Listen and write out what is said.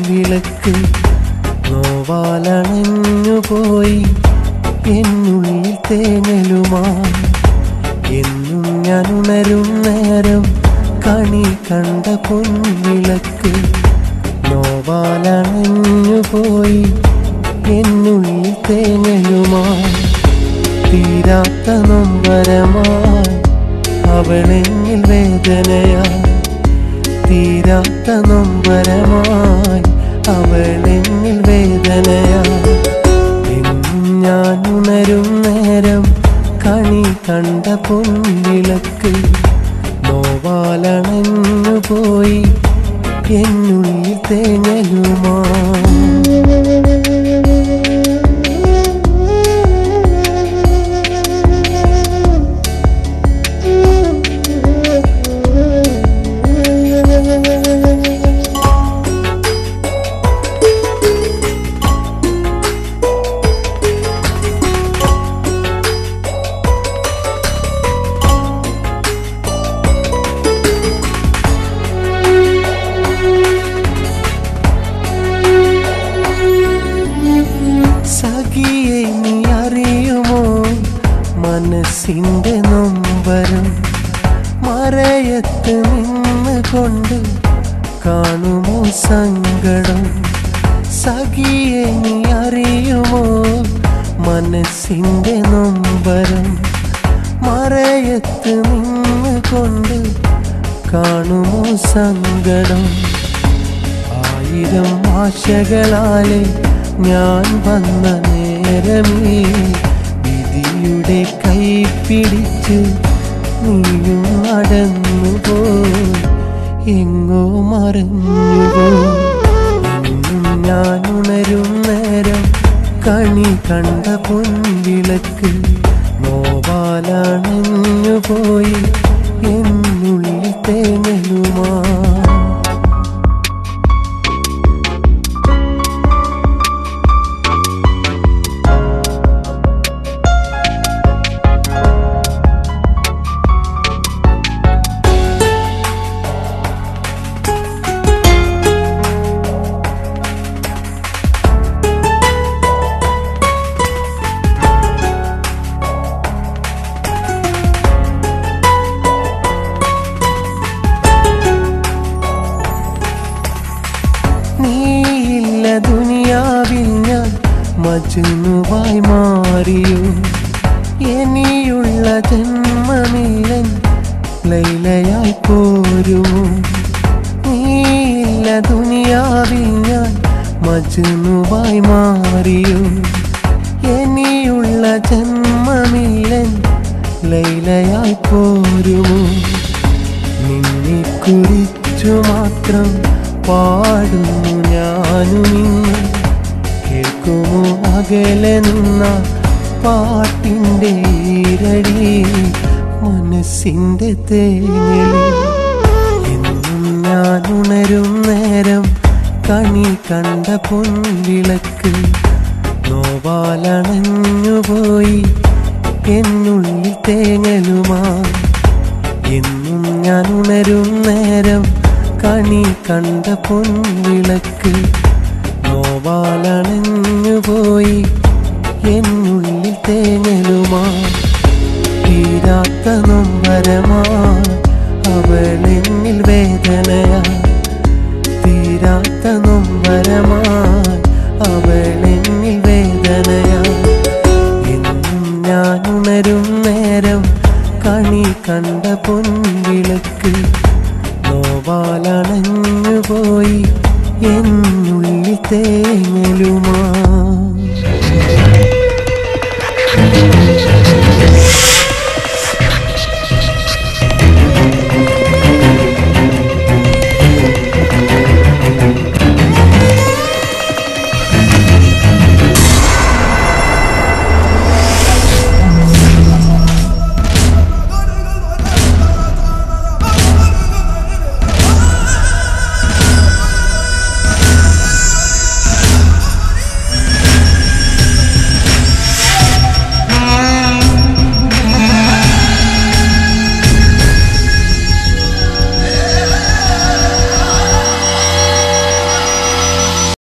പൊൻവിളക്ക് നോവാലണഞ്ഞുപോയി എന്നുള്ളിൽ തേങ്ങലുമായി. എന്നും ഞാൻ ഉണരും നേരം കണി കണ്ട പൊൻവിളക്ക് നോവാലണഞ്ഞുപോയി എന്നുള്ളിൽ തേങ്ങലുമായി. തീരാത്ത നൊമ്പരമായി അവളെന്നിൽ വേദനയായി. തീരാത്ത നൊമ്പരമായി അവളെന്നിൽ വേദനയായി. എന്നും ഞാൻ ഉണരും നേരം കണി കണ്ട പൊൻവിളക്ക് നോവാലണഞ്ഞുപോയി എന്നുള്ളിൽ തേങ്ങലുമായി. സഖിയെ നീ അറിയുമോ മനസ്സിൻ്റെ നൊമ്പരം? മറയത്ത് നിന്ന് കൊണ്ട് കാണുമോ സങ്കടം? സഖിയെ നീ അറിയുമോ മനസ്സിൻ്റെ നൊമ്പരം? മറയത്ത് നിന്ന് കൊണ്ട് കാണുമോ സങ്കടം? ആയിരം ആശകളാലെ ഞാൻ വന്ന നേരമേ വിധിയുടെ കൈ പിടിച്ച് നീയും നടന്നുപോയി എങ്ങോ മറഞ്ഞുപോയി. എന്നും ഞാൻ ഉണരും നേരം കണി കണ്ട പൊൻവിളക്ക് നോവാലണഞ്ഞുപോയി എന്നുള്ളിൽ തേങ്ങലുമായി. നീയില്ല ദുനിയാവിൽ ഞാൻ മജ്നുവായി മാറിയോ? ഇനിയുള്ള ജന്മമില്ലൻ ലൈലയായി പോരുമോ? നീയില്ല ദുനിയാവിൽ ഞാൻ മജ്നുവായി മാറിയോ? ഇനിയുള്ള ജന്മമില്ലൻ ലൈലയായി പോരുമോ? നിന്നെ കുറിച്ചു മാത്രം പാടുന്നു ഞാനും ഇന്ന്. കേൾക്കുമോ അകലെ നിന്ന പാട്ടിൻ്റെ ഈരടി മനസ്സിൻ്റെ തേങ്ങലിൽ? എന്നും ഞാൻ ഉണരും നേരം കണി കണ്ട പൊൻവിളക്ക് നോവാലണഞ്ഞുപോയി എന്നുള്ളിൽ തേങ്ങലുമായി. എന്നും ഞാൻ ഉണരും നേരം കണി കണ്ട പൊൻവിളക്ക് നോവാലണഞ്ഞുപോയി എന്നുള്ളിൽ തേങ്ങലുമായി. തീരാത്ത നൊമ്പരമായി അവളെന്നിൽ വേദനയായി. തീരാത്ത നൊമ്പരമായി അവളെന്നിൽ വേദനയായി. എന്നും ഞാൻ ഉണരും നേരം കണി കണ്ട പൊൻവിളക്ക് നോവാലണഞ്ഞുപോയി എന്നുള്ളിൽ തേങ്ങലുമായി.